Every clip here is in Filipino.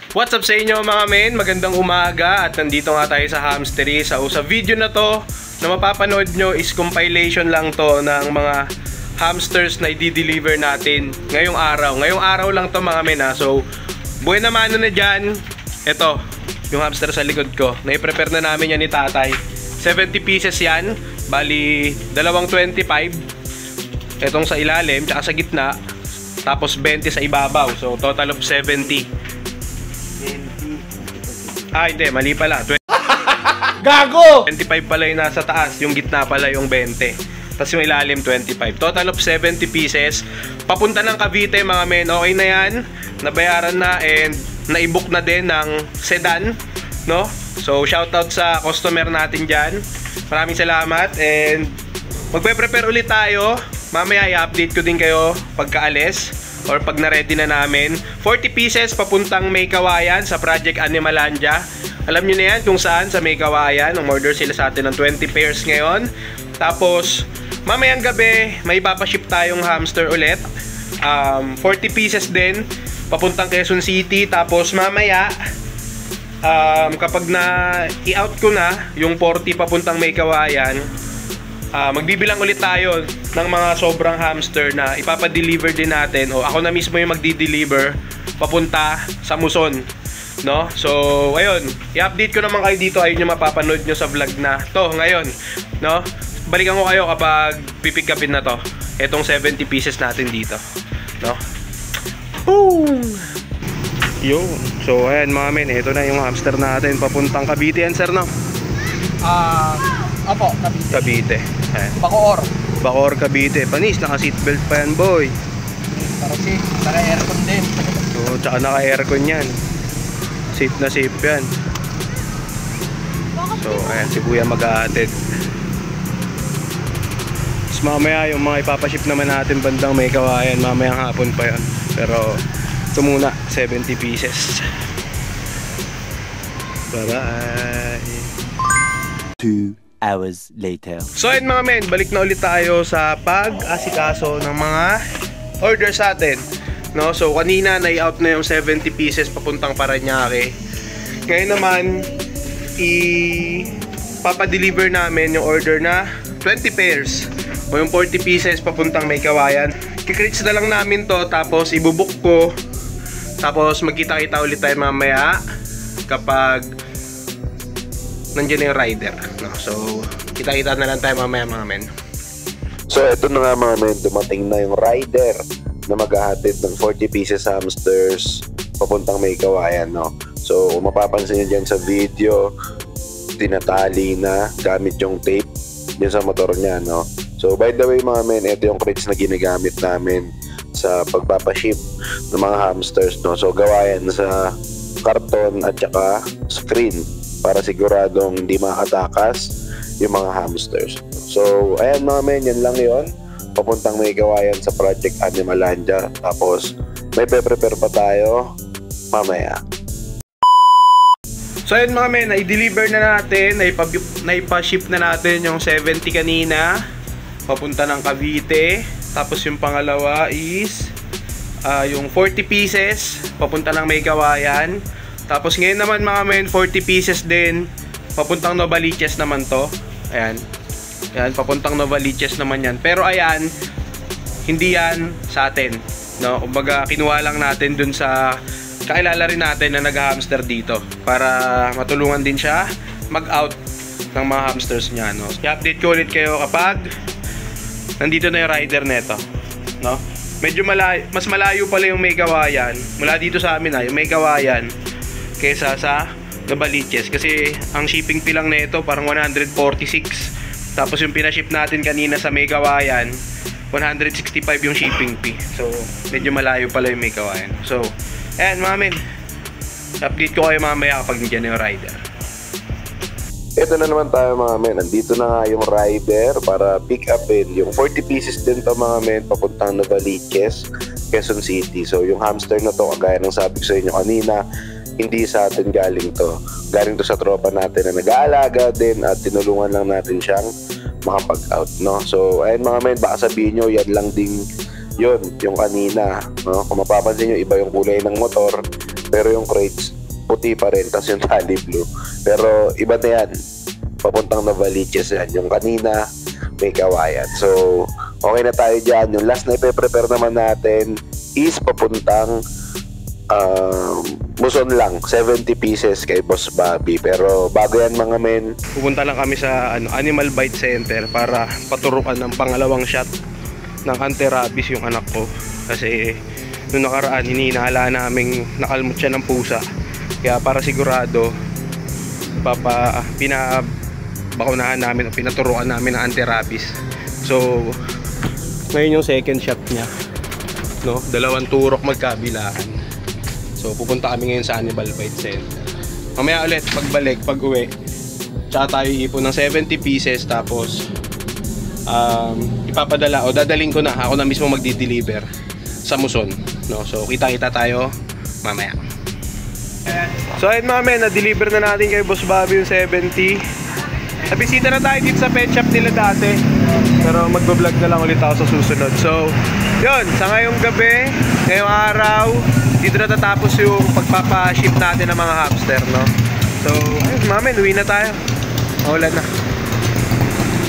What's up sa inyo mga men? Magandang umaga at nandito nga tayo sa Hamstery. Sa video na to na mapapanood nyo is compilation lang to ng mga hamsters na i-deliver natin ngayong araw. Ngayong araw lang to mga men ha. So, buhay na mano na dyan. Ito, yung hamster sa likod ko. Nai-prepare na namin yan ni tatay. 70 pieces yan. Bali, dalawang 25. Itong sa ilalim, tsaka sa gitna. Tapos 20 sa ibabaw. So, total of 70. Hindi, mali pala. Gago! 25 pala yung nasa taas, yung gitna pala yung 20. Tapos yung ilalim 25. Total of 70 pieces. Papunta ng Cavite mga men. Okay na yan. Nabayaran na and na-book na din ng sedan, no? So shoutout sa customer natin dyan. Maraming salamat and magpe-prepare ulit tayo. Mamaya i-update ko din kayo pagkaalis or pag na-ready na namin. 40 pieces papuntang May Kawayan sa Project Animalandia. Alam nyo na yan kung saan sa May Kawayan. Umorder sila sa atin ng 20 pairs ngayon. Tapos mamayang gabi may ipapaship tayong hamster ulit. 40 pieces din papuntang Quezon City. Tapos mamaya kapag na i-out ko na yung 40 papuntang May Kawayan, magbibilang ulit tayo ng mga sobrang hamster na ipapadeliver din natin o ako na mismo yung magdi-deliver papunta sa Muson, no? So ayun, i-update ko naman kayo dito. Ayun yung mapapanood nyo sa vlog na to ngayon, no? Balikan ko kayo kapag pipick upin na to etong 70 pieces natin dito, no? Yun. So ayan mga men, ito na yung hamster natin papuntang Cavite yan sir, no? Opo, Cavite. Cavite. Ayan. Bacoor, Cavite. Panis, naka-seatbelt pa yan, boy. para si naka-aircon din. So, tsaka naka-aircon yan. Safe na safe yan. So, ayan, si kuya mag-aatid. Tapos mamaya, yung mga ipapaship naman natin bandang May Kawayan, mamayang hapon pa yan. Pero, ito muna, 70 pieces. Bye-bye. 2 hours later. So ayun mga men, balik na ulit tayo sa pag-asikaso ng mga order sa atin, no? So kanina na-out na yung 70 pieces papuntang Parañaque. Ngayon naman i-papadeliver namin yung order na 20 pairs o yung 40 pieces papuntang May Kawayan. Kikrits na lang namin to, tapos ibubuk ko, tapos magkita-kita ulit tayo mamaya kapag nandiyan yung rider, no? So kita-kita na lang tayo mamaya mga men. So eto na nga mga men, dumating na yung rider na maghahatid ng 40 pieces hamsters papuntang May Kawayan, no? So kung mapapansin nyo dyan sa video, tinatali na gamit yung tape dyan sa motor niya, no? So by the way mga men, ito yung crates na ginagamit namin sa pagpapaship ng mga hamsters, no? So gawa yan sa karton at saka screen para siguradong hindi makatakas yung mga hamsters. So ayan mga men, yan lang yon. Papuntang May Kawayan sa Project Animalandia. Tapos may prepare pa tayo mamaya. So ayun mga men, i-deliver na natin, na-ipa-ship na natin yung 70 kanina papunta ng Cavite. Tapos yung pangalawa is yung 40 pieces papunta ng May Kawayan. Tapos ngayon naman mga men, 40 pieces din papuntang Novaliches naman to. Ayan. Ayan, papuntang Novaliches naman yan. Pero ayan, hindi yan sa atin, no? Kumbaga kinuha lang natin dun sa kakilala rin natin na nag-hamster dito para matulungan din siya mag-out ng mga hamsters niya, no? I-update ko ulit kayo kapag nandito na yung rider neto, no? Medyo mas malayo pala yung May Kawayan mula dito sa amin, yung May Kawayan kesa sa Novaliches, kasi ang shipping fee lang nito parang 146. Tapos yung pinaship natin kanina sa May Kawayan 165 yung shipping fee. So medyo malayo pala yung May Kawayan. So ayan mga men, update ko kayo mamaya kapag nandiyan yung rider. Ito na naman tayo mga men, nandito na nga yung rider para pick upin yung 40 pieces din to mga men papuntang Novaliches, Quezon City. So yung hamster na to, kagaya ng sabi ko sa inyo kanina, hindi sa atin galing to. Galing to sa tropa natin na nag-aalaga din at tinulungan lang natin siyang makapag-out, no? So ayun mga men, baka sabihin nyo yan lang ding yun, yung kanina, no? Kung mapapansin nyo, iba yung kulay ng motor, pero yung crates puti pa rin, tas yung tali blue. Pero iba na yan, papuntang Novaliches yan. Yung kanina may kawayan. So okay na tayo dyan. Yung last na ipe-prepare naman natin is papuntang Muson lang, 70 pieces kay Boss Bobby. Pero bago yan mga men, pupunta lang kami sa Animal Bite Center para paturukan ng pangalawang shot ng anti-rabies yung anak ko. Kasi nung nakaraan hinihinala naming nakalmot siya ng pusa. Kaya para sigurado pinabakunahan namin o pinaturukan namin ng anti-rabies. So ngayon yung second shot niya, no? 2 turok magkabilaan. So pupunta kami ngayon sa Animal Bite Center. Mamaya ulit pagbalik, pag uwi, tsaka tayo iipon ng 70 pieces. Tapos ipapadala o dadaling ko na, ako na mismo magdi-deliver sa Muson, no? So kita-kita tayo mamaya. So ayun mga men, na-deliver na natin kay Boss Bobby yung 70. Nabisita na tayo dito sa pet shop nila dati, pero magbablog na lang ulit ako sa susunod. So yun, sa ngayong gabi, ngayong araw, dito na tatapos yung pagpapa-ship natin ng mga hamster, no? So ayun mga men, uwi na tayo. Maulan na.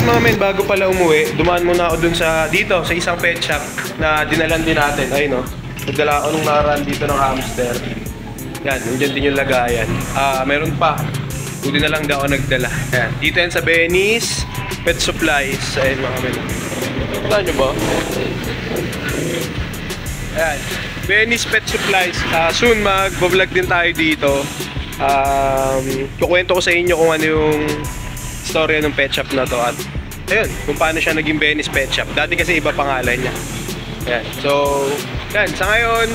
Mga men, bago pala umuwi, dumaan muna ako dun dito sa isang pet shop na dinalan din natin. Ayun, no? Nagdala ako nung nakaraan dito ng hamster. Yan, nandiyan din yung lagayan. Meron pa. Buti na lang daw ako nagdala. Ayan. Dito yan sa Venice Pet Supplies. Ayan mga men. Saan nyo ba? Ayan. Venice Pet Supplies. Soon mag-vlog din tayo dito. Kukwento ko sa inyo kung ano yung storya ng pet shop na to. At ayun, kung paano siya naging Venice Pet Shop. Dati kasi iba pangalan niya. Ayan. So, yan. Sa ngayon,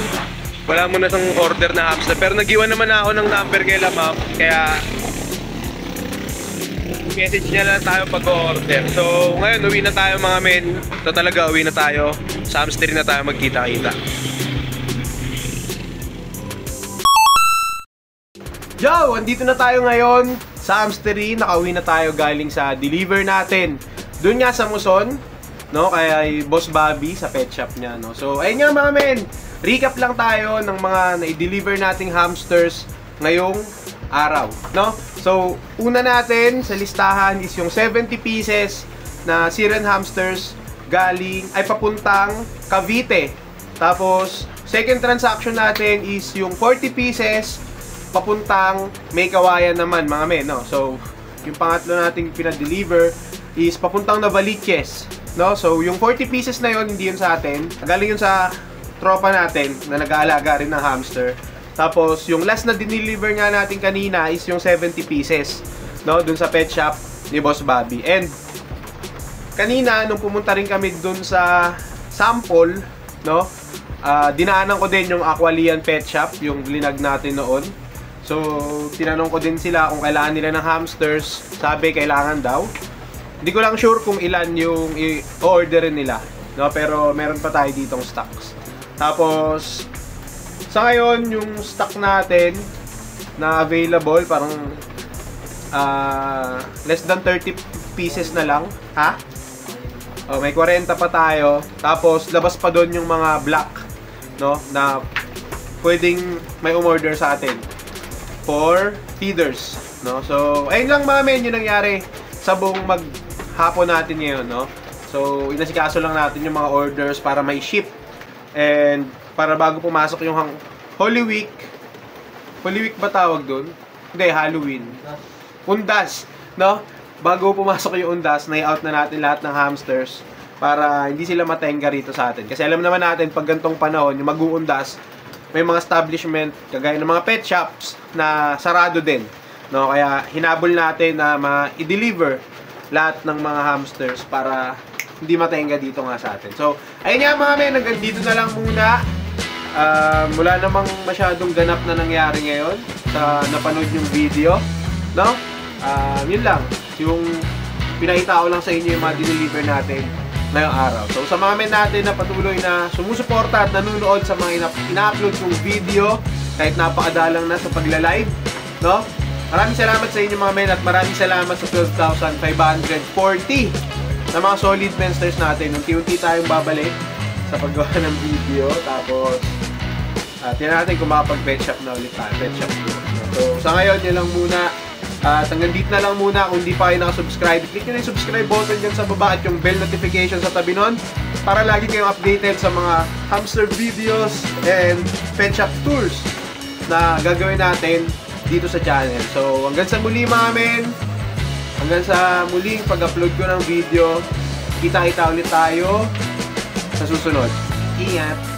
wala muna sang order na hamster. Pero nag-iwan naman ako ng number kay ma'am. Kaya message niya lang tayo pag-order. So ngayon uwi na tayo mga men. Ito talaga, uwi na tayo. Sa hamster na tayo magkita-kita. Yo! Andito na tayo ngayon sa hamstery. Nakauwi na tayo galing sa deliver natin doon nga sa Muson, no? Kaya Boss Bobby sa pet shop niya, no? So ayun nga mga men, recap lang tayo ng mga na-deliver nating hamsters ngayong araw, no? So una natin sa listahan is yung 70 pieces na Syrian hamsters papuntang Cavite. Tapos second transaction natin is yung 40 pieces papuntang May Kawayan naman mga men, no? So yung pangatlo nating pinadeliver is papuntang Novaliches, no? So yung 40 pieces na yon hindi yun sa atin, galing yun sa tropa natin na nag-aalaga rin ng hamster. Tapos yung last na dineliver nga natin kanina is yung 70 pieces, no, dun sa pet shop ni Boss Bobby. And kanina nung pumunta rin kami dun sa sample, no, dinaanan ko din yung Aqualian Pet Shop, yung linag natin noon. So tinanong ko din sila kung kailangan nila ng hamsters. Sabi kailangan daw. Hindi ko lang sure kung ilan yung i-orderin nila, no, pero meron pa tayo ditong stocks. Tapos sa ngayon yung stock natin na available parang less than 30 pieces na lang, ha? Oh, may 40 pa tayo. Tapos labas pa doon yung mga black, no, na pwedeng may umorder sa atin for feeders, no. So ayun lang mga men, yung nangyari sa buong maghapon natin ngayon, no. So inasikaso lang natin yung mga orders para may ship. And para bago pumasok yung Holy Week. Holy Week ba tawag doon? Hindi, Halloween. Undas, no? Bago pumasok yung undas, na-out na natin lahat ng hamsters para hindi sila matenga rito sa atin. Kasi alam naman natin, pag gantong panahon, yung mag-uundas, may mga establishment, kagaya ng mga pet shops, na sarado din, no? Kaya hinabol natin na ma-deliver lahat ng mga hamsters para hindi matenga dito nga sa atin. So, ayun nga mga men, dito na lang muna. Wala namang masyadong ganap na nangyari ngayon sa napanood yung video, no? Yun lang, yung pinakita ko lang sa inyo yung mga dineliver natin ngayong araw. So sa mga men natin na patuloy na sumusuporta at nanonood sa mga ina-upload kong video kahit napakadalang na sa pagla-live, no? Maraming salamat sa inyo mga men at maraming salamat sa 12,540 na mga solid mensters natin. Unti-unti tayong babalik sa paggawa ng video. Tapos tingnan natin kung makapag-pet shop na ulit tayo. Pet shop tour. So, sa ngayon, yun lang muna. At hanggang dito na lang muna. Kung di pa kayo nakasubscribe, click nyo na yung subscribe button dyan sa baba at yung bell notification sa tabi nun para lagi kayong updated sa mga hamster videos and pet shop tours na gagawin natin dito sa channel. So, hanggang sa muli mga men. Hanggang sa muling pag-upload ko ng video. Kita-kita ulit tayo sa susunod. Ingat!